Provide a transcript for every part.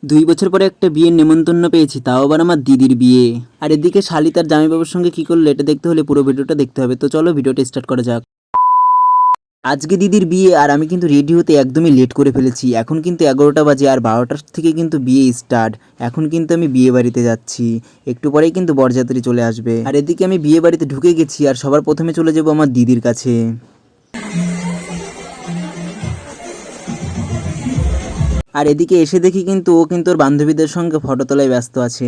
2 বছর পরে একটা বিয়ের নেমন্তন্ন পেয়েছি, তাও আবার আমার দিদির বিয়ে। আর এদিকে শালি তার জামাইবাবুর সঙ্গে কি করলো এটা দেখতে হলে পুরো ভিডিওটা দেখতে হবে। তো চলো ভিডিওটা স্টার্ট করা যাক। আজকে দিদির বিয়ে আর আমি কিন্তু রেডি হতে একদমই লেট করে ফেলেছি। এখন কিন্তু 11টা বাজে আর 12টার থেকে কিন্তু বিয়ে স্টার্ট। এখন কিন্তু আমি বিয়ে বাড়িতে যাচ্ছি, একটু পরেই কিন্তু বরযাত্রী চলে আসবে। আর এদিকে আমি বিয়ে বাড়িতে ঢুকে গেছি আর সবার প্রথমে চলে যাবো আমার দিদির কাছে। আর এদিকে এসে দেখি কিন্তু ও কিন্তু ওর বান্ধবীদের সঙ্গে ফটো তোলায় ব্যস্ত আছে।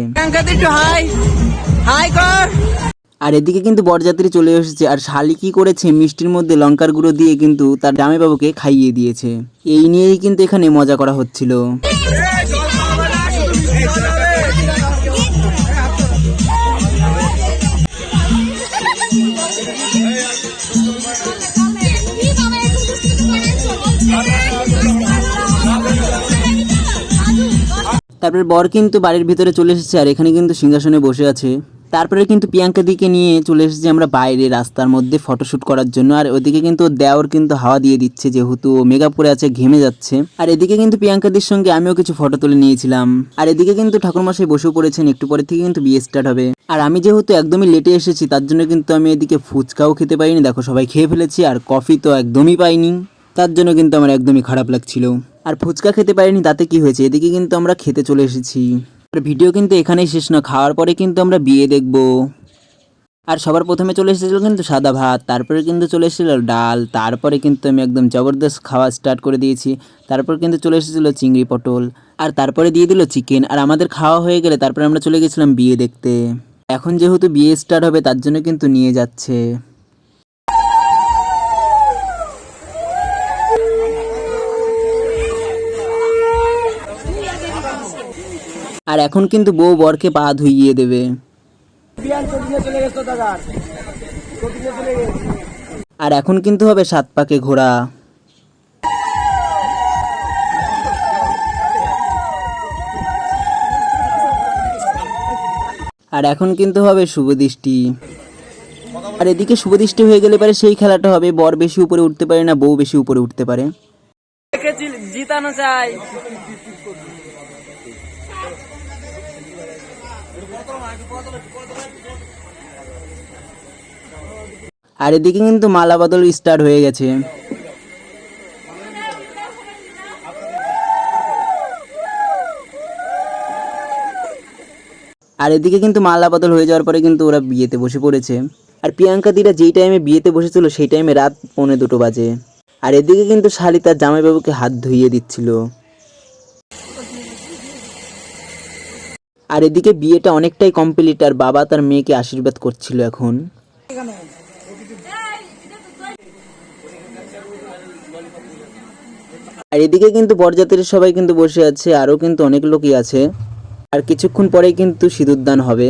আর এদিকে কিন্তু বরযাত্রী চলে এসেছে আর শালি কি করেছে, মিষ্টির মধ্যে লঙ্কার গুঁড়ো দিয়ে কিন্তু তার জামাইবাবুকে খাইয়ে দিয়েছে। এই নিয়েই কিন্তু এখানে মজা করা হচ্ছিল। তারপরে বর কিন্তু বাড়ির ভিতরে চলে এসেছে আর এখানে কিন্তু সিংহাসনে বসে আছে। তারপরে কিন্তু প্রিয়াঙ্কা দিকে নিয়ে চলে এসেছি আমরা বাইরে রাস্তার মধ্যে ফটোশুট করার জন্য। আর ওদিকে কিন্তু দেওর কিন্তু হাওয়া দিয়ে দিচ্ছে, যেহেতু মেকআপ করে আছে, ঘেমে যাচ্ছে। আর এদিকে কিন্তু প্রিয়াঙ্কাদির সঙ্গে আমিও কিছু ফটো তুলে নিয়েছিলাম। আর এদিকে কিন্তু ঠাকুরমশাই বসেও পড়েছেন, একটু পরে থেকে কিন্তু বিয়ে স্টার্ট হবে। আর আমি যেহেতু একদমই লেটে এসেছি তার জন্য কিন্তু আমি এদিকে ফুচকাও খেতে পাইনি, দেখো সবাই খেয়ে ফেলেছি। আর কফি তো একদমই পাইনি, তার জন্য কিন্তু আমার একদমই খারাপ লাগছিল। আর ফুচকা খেতে পারিনি, তাতে কি হয়েছে, এদিকে কিন্তু আমরা খেতে চলে এসেছি। আর ভিডিও কিন্তু এখানেই শেষ না, খাওয়ার পরে কিন্তু আমরা বিয়ে দেখব। আর সবার প্রথমে চলে এসেছিল কিন্তু সাদা ভাত, তারপরে কিন্তু চলে এসেছিল ডাল, তারপরে কিন্তু আমি একদম জবরদস্ত খাওয়া স্টার্ট করে দিয়েছি। তারপর কিন্তু চলে এসেছিল চিংড়ি পটল, আর তারপরে দিয়ে দিল চিকেন। আর আমাদের খাওয়া হয়ে গেলে তারপরে আমরা চলে গেছিলাম বিয়ে দেখতে। এখন যেহেতু বিয়ে স্টার্ট হবে তার জন্য কিন্তু নিয়ে যাচ্ছে। আর এখন কিন্তু বউ বরকে পা ধুইয়ে দেবে। আর এখন কিন্তু হবে 7 পাকে ঘোরা। আর এখন কিন্তু হবে শুভদৃষ্টি। আর এদিকে শুভদৃষ্টি হয়ে গেলে পারে সেই খেলাটা হবে, বর বেশি উপরে উঠতে পারে না, বউ বেশি উপরে উঠতে পারে। জিতানো চাই। আর এদিকে কিন্তু মালা বদল স্টার্ট হয়ে গেছে। আর এদিকে কিন্তু মালা বদল হয়ে যাওয়ার পরে কিন্তু ওরা বিয়েতে বসে পড়েছে। আর প্রিয়াঙ্কা দিরা যেই টাইমে বিয়েতে বসেছিল সেই টাইমে রাত 1:45 বাজে। আর এদিকে কিন্তু শালি তার জামাইবাবুকে হাত ধুইয়ে দিচ্ছিল। আর এদিকে বিয়েটা অনেকটাই কমপ্লিট আর বাবা তার মেয়েকে আশীর্বাদ করছিল এখন। আর এদিকে কিন্তু বরযাত্রীর সবাই কিন্তু বসে আছে, আরও কিন্তু অনেক লোকই আছে। আর কিছুক্ষণ পরেই কিন্তু সিঁদুরদান হবে।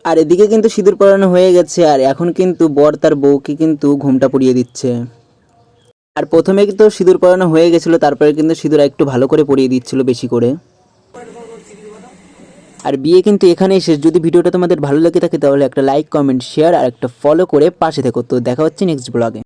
আর এদিকে কিন্তু সিঁদুর পরানো হয়ে গেছে আর এখন কিন্তু বর তার বউকে কিন্তু ঘোমটা পরিয়ে দিচ্ছে। আর প্রথমে কিন্তু সিঁদুর পরানো হয়ে গেছিলো, তারপরে কিন্তু সিঁদুর একটু ভালো করে পরিয়ে দিচ্ছিল, বেশি করে। আর বিয়ে কিন্তু এখানেই শেষ। যদি ভিডিওটা তোমাদের ভালো লাগে থাকে তাহলে একটা লাইক, কমেন্ট, শেয়ার আর একটা ফলো করে পাশে থেকো। তো দেখা হচ্ছে নেক্সট ব্লগে।